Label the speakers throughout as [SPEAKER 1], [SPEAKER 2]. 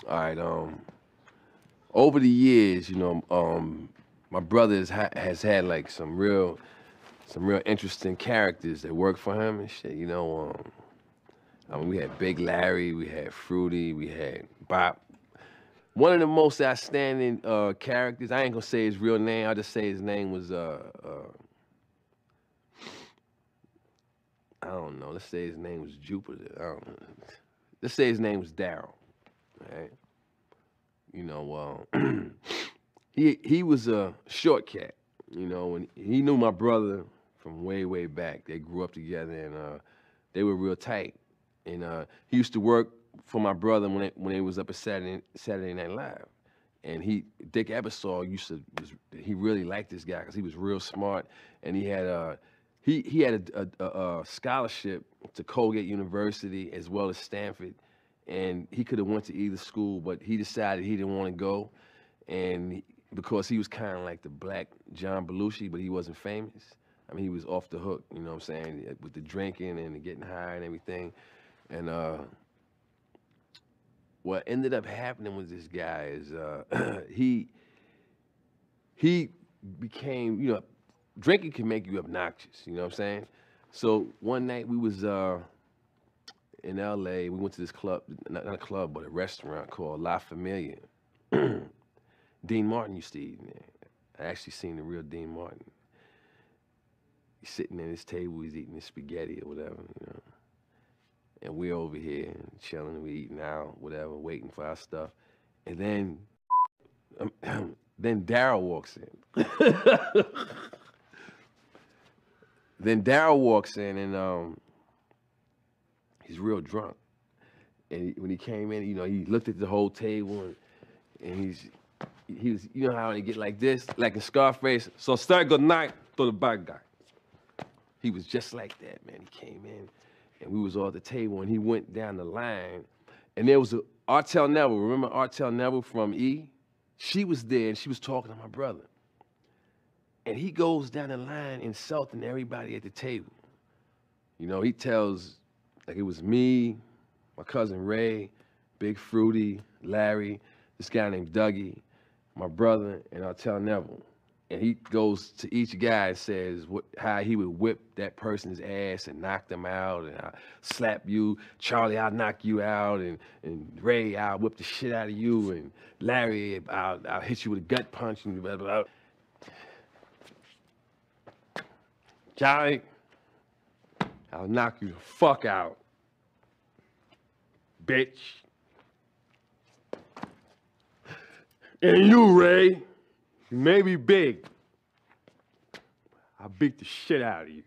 [SPEAKER 1] All right. Over the years, my brother has had like some real interesting characters that work for him and shit. I mean, we had Big Larry, we had Fruity, we had Bop. One of the most outstanding characters. I ain't gonna say his real name. I'll just say his name was I don't know. Let's say his name was Jupiter. I don't know. Let's say his name was Daryl. Right? He was a short cat. And he knew my brother from way back. They grew up together and they were real tight. And he used to work for my brother when they was up at Saturday Night Live. And Dick Ebersol he really liked this guy because he was real smart and he had a scholarship to Colgate University as well as Stanford, and he could have went to either school, but he decided he didn't want to go, because he was kind of like the black John Belushi, but he wasn't famous. I mean, he was off the hook, you know what I'm saying, with the drinking and the getting high and everything. And what ended up happening with this guy is he became, drinking can make you obnoxious, you know what I'm saying? So one night we was in LA, we went to this club, not a club, but a restaurant called La Familia. Dean Martin used to eat in there. I actually seen the real Dean Martin. He's sitting at his table, he's eating his spaghetti or whatever. And we're over here chilling, we eating out, whatever, waiting for our stuff. And then Daryl walks in. Then Daryl walks in and he's real drunk. And when he came in, he looked at the whole table and he was, you know how they get like this, like in Scarface. So start good night to the bad guy. He was just like that, man. He came in and we was all at the table and he went down the line and there was Artel Neville. Remember Artel Neville from E? She was there and she was talking to my brother. And he goes down the line insulting everybody at the table. He tells, like it was me, my cousin Ray, Big Fruity, Larry, this guy named Dougie, my brother, and Artel Neville. And he goes to each guy and says how he would whip that person's ass and knock them out, and I'll slap you, Charlie, I'll knock you out, and Ray, I'll whip the shit out of you, and Larry, I'll hit you with a gut punch, and blah, blah, blah. Charlie, I'll knock you the fuck out, bitch. And you, Ray, you may be big. I'll beat the shit out of you,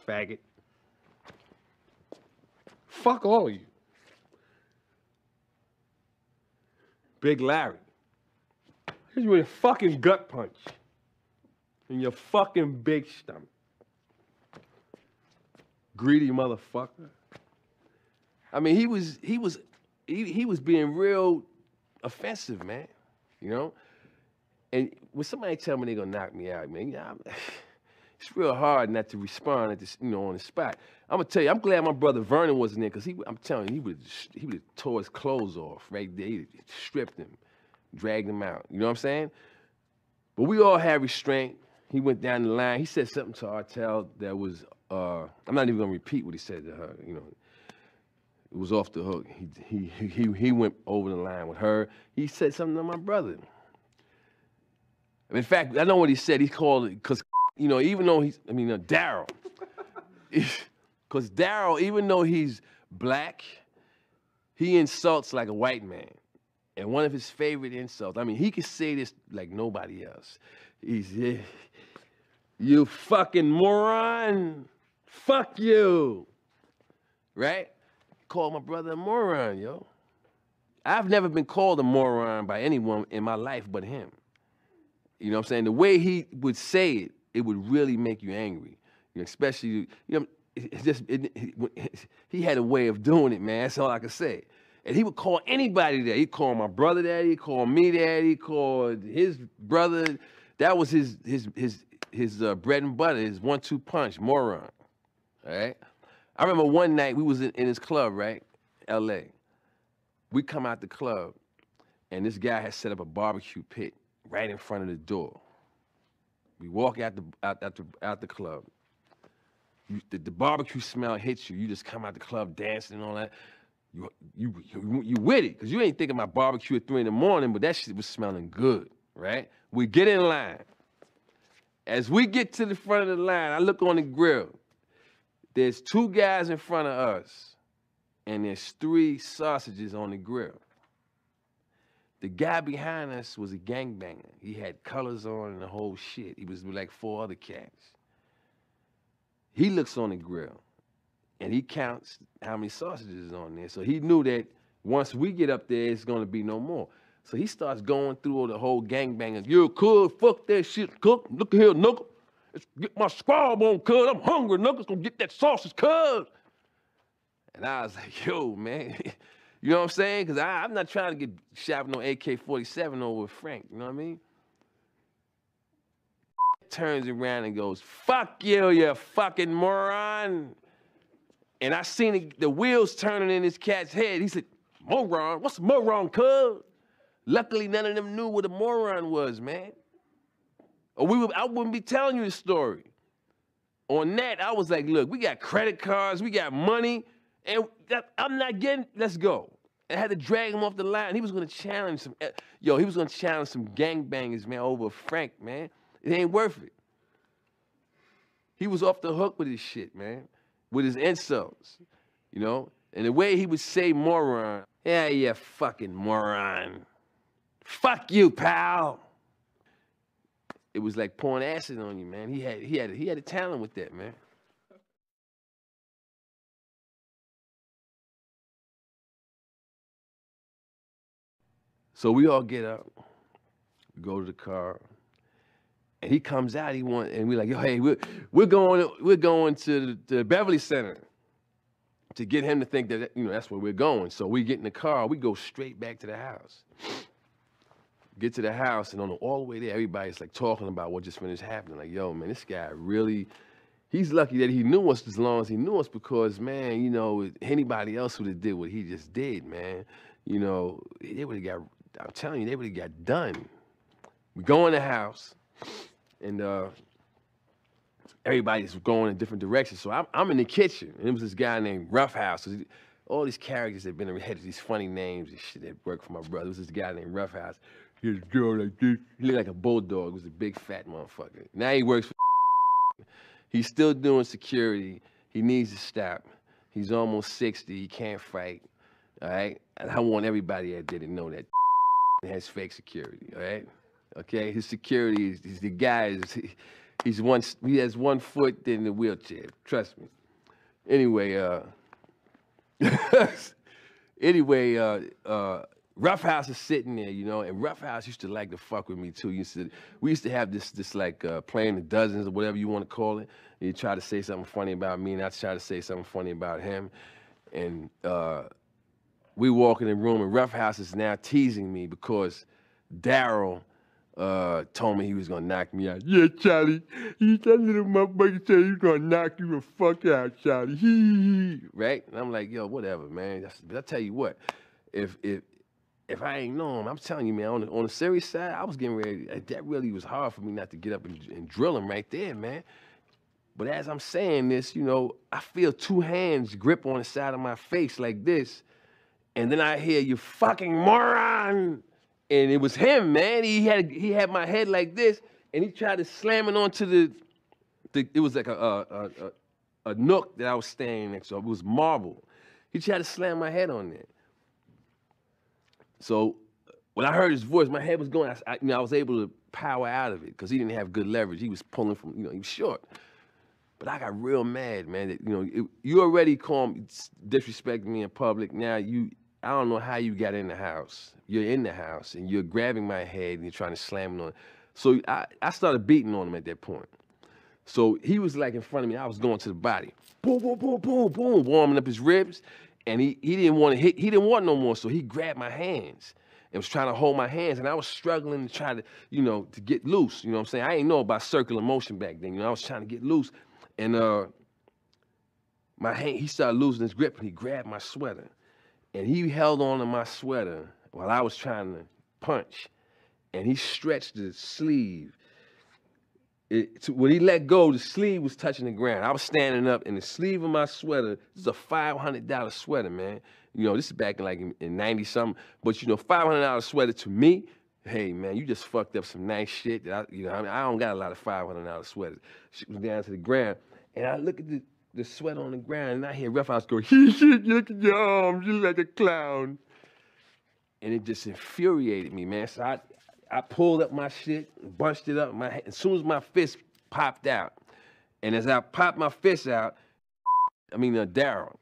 [SPEAKER 1] faggot. Fuck all of you. Big Larry, hit you with a fucking gut punch in your fucking big stomach. Greedy motherfucker. I mean, he was being real offensive, man. And when somebody tell me they gonna knock me out, man, it's real hard not to respond at this, on the spot. I'm gonna tell you, I'm glad my brother Vernon wasn't there, cause I'm telling you, he would have tore his clothes off right there. He stripped him, dragged him out. You know what I'm saying? But we all had restraint. He went down the line. He said something to Artel that was, I'm not even gonna repeat what he said to her. It was off the hook. He went over the line with her. He said something to my brother. In fact, I know what he said. He called it, because, even though Daryl. Because Daryl, even though he's black, he insults like a white man. And one of his favorite insults, he could say this like nobody else. He's, you fucking moron. Fuck you. Right? Called my brother a moron, yo. I've never been called a moron by anyone in my life but him. You know what I'm saying? The way he would say it, it would really make you angry. Especially, he had a way of doing it, man. That's all I can say. And he would call anybody that. He'd call my brother that. He'd call me that. He called his brother. That was his bread and butter, his 1-2 punch, moron. All right? I remember one night we was in his club, right? L.A. we come out the club, and this guy has set up a barbecue pit right in front of the door. We walk out the club. The barbecue smell hits you. You just come out the club dancing and all that. You with it, because you ain't thinking about barbecue at 3 in the morning, but that shit was smelling good, right? We get in line. As we get to the front of the line, I look on the grill. There's 2 guys in front of us, and there's 3 sausages on the grill. The guy behind us was a gangbanger. He had colors on and the whole shit. He was with like 4 other cats. He looks on the grill, and he counts how many sausages is on there. So he knew that once we get up there, it's gonna be no more. So he starts going through the whole gangbanger. Yo, cuz, fuck that shit, cook. Look here, knuckle. Let's get my squab on, cuz. I'm hungry, knuckles. Gonna get that sausage, cuz. And I was like, yo, man. You know what I'm saying? Because I'm not trying to get shot with no AK-47 over with Frank. You know what I mean? Turns around and goes, fuck you, you fucking moron. And I seen the wheels turning in this cat's head. He said, moron? What's a moron, cuz? Luckily, none of them knew what a moron was, man. Or I wouldn't be telling you the story. On that, I was like, look, we got credit cards, we got money, and I'm not getting, let's go. I had to drag him off the line. He was gonna challenge some, he was gonna challenge some gangbangers, man, over Frank, man. It ain't worth it. He was off the hook with his shit, man, with his insults, you know? And the way he would say moron, yeah, you fucking moron. Fuck you, pal. It was like pouring acid on you, man. He had a talent with that, man. So we all get up, we go to the car, and he comes out. And we're like, yo, hey, we're going to the Beverly Center to get him to think that that's where we're going. So we get in the car, we go straight back to the house. Get to the house, and all the way there, everybody's like talking about what just finished happening. Like, yo, man, this guy really, he's lucky that he knew us as long as he knew us, because, man, anybody else would have did what he just did, man. They would have got, I'm telling you, they would have got done. We go in the house, and everybody's going in different directions. So I'm in the kitchen, and it was this guy named Roughhouse. All these characters that had these funny names and shit that worked for my brother. It was this guy named Roughhouse. He had a girl like this. He looked like a bulldog. He was a big fat motherfucker. Now he works for He's still doing security. He needs to stop. He's almost 60. He can't fight. All right? And I want everybody out there to know that has fake security. All right? Okay? His security is the guy he has 1 foot in the wheelchair. Trust me. Anyway, Roughhouse is sitting there, and Roughhouse used to like to fuck with me too. We used to have this like playing the dozens or whatever you want to call it. And you try to say something funny about me, and I try to say something funny about him. And we walk in the room, and Roughhouse is now teasing me because Daryl told me he was gonna knock me out. Yeah, Charlie, that little motherfucker said he's gonna knock you the fuck out, Charlie. Right? And I'm like, yo, whatever, man. But I tell you what, if I ain't know him, I'm telling you, man, on the serious side, I was getting ready. That really was hard for me not to get up and drill him right there, man. But as I'm saying this, I feel 2 hands grip on the side of my face like this, and then I hear, you fucking moron. And it was him, man. He had my head like this, and he tried to slam it onto it was like a nook that I was standing next to. It was marble. He tried to slam my head on there. So when I heard his voice, my head was going. I was able to power out of it because he didn't have good leverage. He was pulling from, he was short. But I got real mad, man. That, you already disrespecting me in public. Now I don't know how you got in the house. You're in the house, and you're grabbing my head, and you're trying to slam it on. So I started beating on him at that point. So he was like in front of me. I was going to the body. Boom, boom, boom, boom, boom, warming up his ribs. And he didn't want to hit. He didn't want no more, so he grabbed my hands and was trying to hold my hands. And I was struggling to try to, to get loose. You know what I'm saying? I didn't know about circular motion back then. I was trying to get loose. And my hand, he started losing his grip, and he grabbed my sweater. and he held on to my sweater while I was trying to punch, and he stretched the sleeve. When he let go, the sleeve was touching the ground. I was standing up, and the sleeve of my sweater, this is a $500 sweater, man. You know, this is back in like in 90-something. But, you know, $500 sweater to me, hey, man, you just fucked up some nice shit. That I don't got a lot of $500 sweaters. Shit was down to the ground. And I look at the sweater on the ground, and I hear Rough House go, shit, look at your arms, you like a clown. And it just infuriated me, man. So I pulled up my shit, bunched it up. As soon as my fist popped out, and as I popped my fist out, Daryl.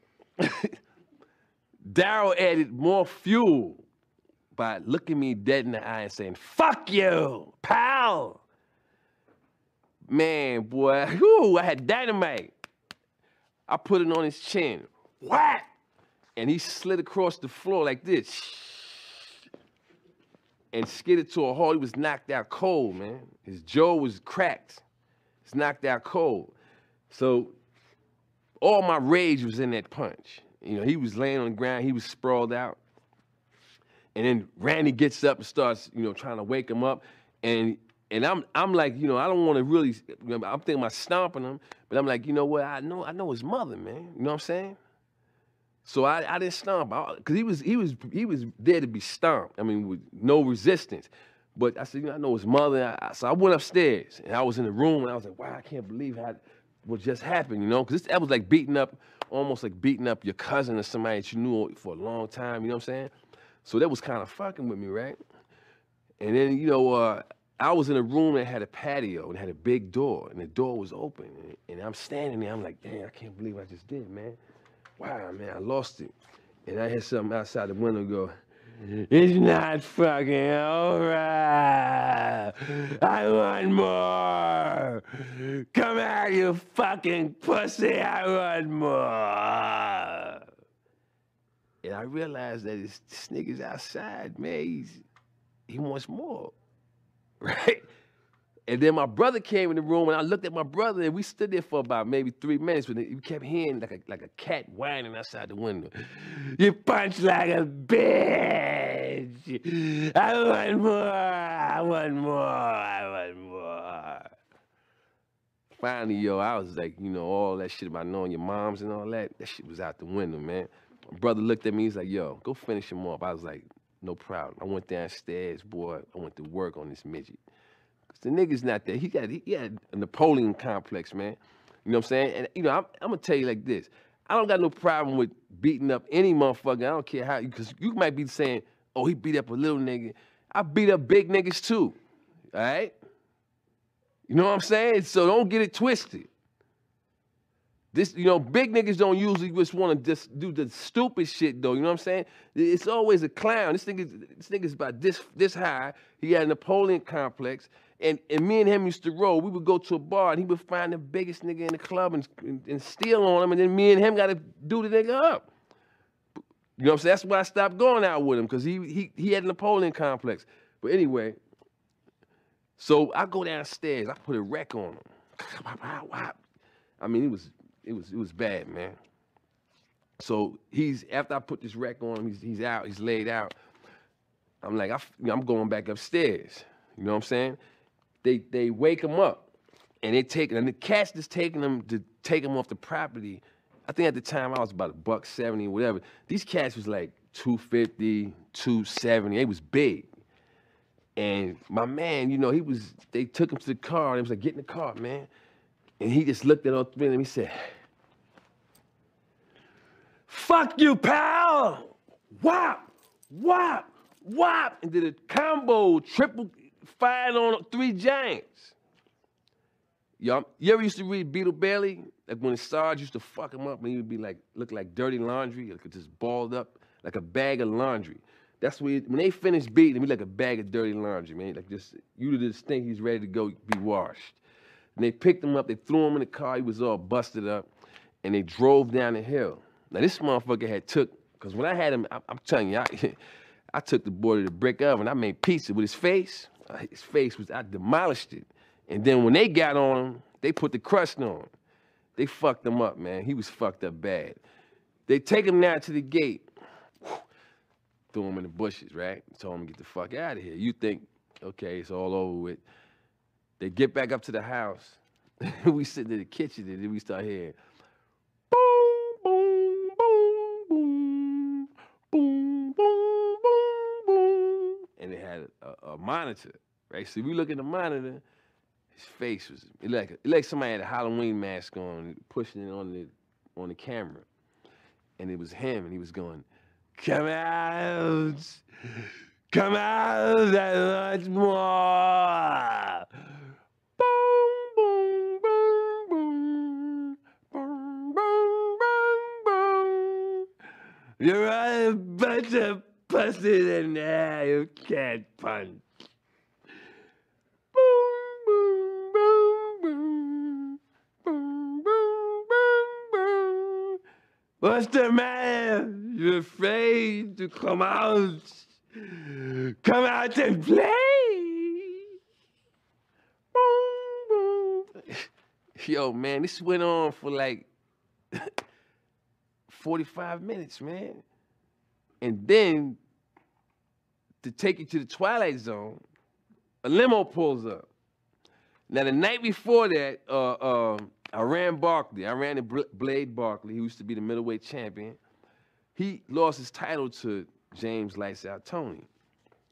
[SPEAKER 1] Daryl added more fuel by looking me dead in the eye and saying, fuck you, pal. Man, boy, whew, I had dynamite. I put it on his chin. What? And he slid across the floor like this. And skidded to a halt. He was knocked out cold, man. His jaw was cracked. He's knocked out cold. So all my rage was in that punch. You know, he was laying on the ground. He was sprawled out. And then Randy gets up and starts, you know, trying to wake him up. And I'm like, you know, I don't want to really, you know, I'm thinking about stomping him. But I'm like, you know what? I know his mother, man. You know what I'm saying? So I didn't stomp, because he was there to be stomped. I mean, with no resistance. But I said, you know, I know his mother. So I went upstairs, and I was in the room, and I was like, wow, I can't believe what just happened, you know? Because that was like almost like beating up your cousin or somebody that you knew for a long time, you know what I'm saying? So that was kind of fucking with me, right? And then, you know, I was in a room that had a patio and had a big door, and the door was open. And I'm standing there, I'm like, damn, I can't believe what I just did, man. Wow, man, I lost it. And I hear something outside the window go, it's not fucking over. I want more. Come out, you fucking pussy. I want more. And I realized that this nigga's outside, man. He wants more, right? And then my brother came in the room, and I looked at my brother, and we stood there for about maybe 3 minutes, but we kept hearing like a cat whining outside the window. You punch like a bitch. I want more. I want more. I want more. Finally, yo, I was like, you know, all that shit about knowing your moms and all that shit was out the window, man. My brother looked at me, he's like, yo, go finish him off. I was like, no problem. I went downstairs, boy. I went to work on this midget. The nigga's not there. He had a Napoleon complex, man. You know what I'm saying? And, you know, I'm going to tell you like this. I don't got no problem with beating up any motherfucker. I don't care how, because you might be saying, oh, he beat up a little nigga. I beat up big niggas too, all right? You know what I'm saying? So don't get it twisted. This, you know, big niggas don't usually just want to just do the stupid shit, though. You know what I'm saying? It's always a clown. This nigga's about this high. He had a Napoleon complex. And me and him used to roll. We would go to a bar, and he would find the biggest nigga in the club and steal on him, and then me and him got to do the nigga up. You know what I'm saying? That's why I stopped going out with him, because he had a Napoleon complex. But anyway, so I go downstairs. I put a wreck on him. I mean, it was bad, man. So after I put this wreck on him, he's out. He's laid out. I'm like, I'm going back upstairs. You know what I'm saying? They wake him up, and the cats that's taking him to take him off the property. I think at the time I was about $170 or whatever. These cats was like $250, $270. They was big. And my man, you know, they took him to the car, and they was like, get in the car, man. And he just looked at all three of them. He said, fuck you, pal. Whop, whop, whop. And did a combo, triple fired on 3 giants. You ever used to read Beetle Bailey? Like when the Sarge used to fuck him up, and he would be like, look like dirty laundry, like just balled up, like a bag of laundry. That's when they finished beating him, he like a bag of dirty laundry, man. Like you just think he's ready to go be washed. And they picked him up, they threw him in the car, he was all busted up, and they drove down the hill. Now this motherfucker had because when I had him, I'm telling you, I took the boy to the brick oven, I made pizza with his face. I demolished it. And then when they got on him, they put the crust on him. They fucked him up, man. He was fucked up bad. They take him down to the gate. threw him in the bushes, right? Told him to get the fuck out of here. You think, okay, it's all over with. They get back up to the house. We sitting in the kitchen and then we start hearing boom, boom, boom, boom, boom, boom, boom, boom. And they had a monitor, right? So we look at the monitor, his face was like somebody had a Halloween mask on, pushing it on the camera. And it was him, and he was going, come out, that much more. Boom, boom, boom, boom, boom, boom, boom, boom. You're a bunch of pussies in there you can't punch. Boom, boom, boom, boom, boom, boom, boom, boom. What's the matter? You're afraid to come out? Come out and play. Boom, boom. Yo, man, this went on for like 45 minutes, man. And then, to take you to the Twilight Zone, a limo pulls up. Now, the night before that, Iran the Blade Barkley, who used to be the middleweight champion, he lost his title to James Lights Out Tony.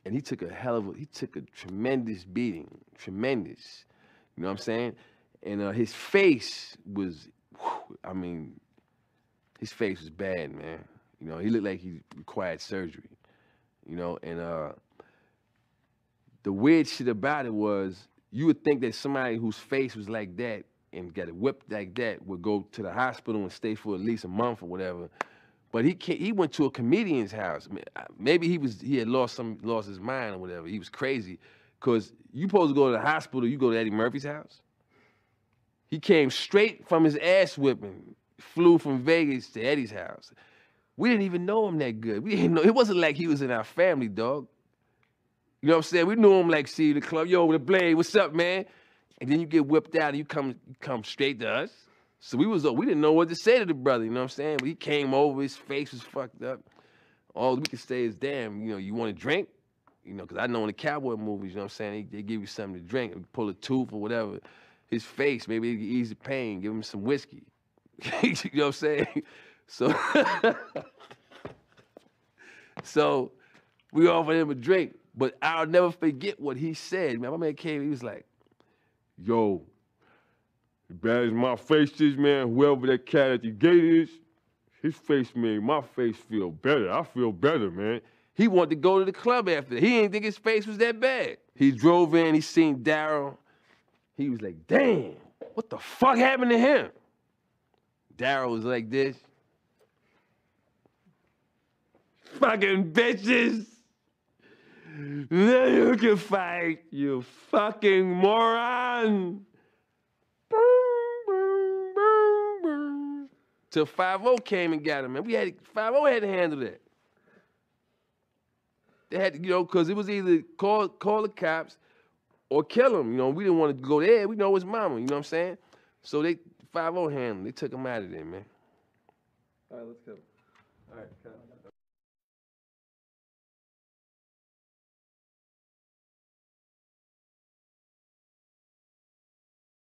[SPEAKER 1] And he took a tremendous beating, tremendous. You know what I'm saying? And his face was, I mean, his face was bad, man. You know, he looked like he required surgery. You know, and the weird shit about it was, you would think that somebody whose face was like that and got it whipped like that would go to the hospital and stay for at least a month or whatever. But he went to a comedian's house. Maybe he had lost his mind or whatever. He was crazy. Cause you supposed to go to the hospital, you go to Eddie Murphy's house. He came straight from his ass whipping, flew from Vegas to Eddie's house. We didn't even know him that good. We didn't know, it wasn't like he was in our family, dog. You know what I'm saying? We knew him like, see the club, yo, the Blade, what's up, man? And then you get whipped out and you come straight to us. So we didn't know what to say to the brother, you know what I'm saying? But he came over, his face was fucked up. All we could say is, damn, you know, you want a drink? You know, because I know in the cowboy movies, you know what I'm saying, they give you something to drink, pull a tooth or whatever. His face, maybe it could ease the pain, give him some whiskey. You know what I'm saying? So we offered him a drink, but I'll never forget what he said. Man, my man came, he was like, yo, as bad as my face is, man, whoever that cat at the gate is, his face made my face feel better. I feel better, man. He wanted to go to the club after that. He didn't think his face was that bad. He drove in, he seen Daryl. He was like, damn, what the fuck happened to him? Daryl was like this. Fucking bitches. Then you can fight, you fucking moron. Boom, boom, boom, boom. Till 5-0 came and got him, man. 5-0 had to handle that. They had to, you know, because it was either call the cops or kill him. You know, we didn't want to go there. We know his mama, you know what I'm sayling? So 5-0 handled him. They took him out of there, man.
[SPEAKER 2] All right, let's go. All right, cut.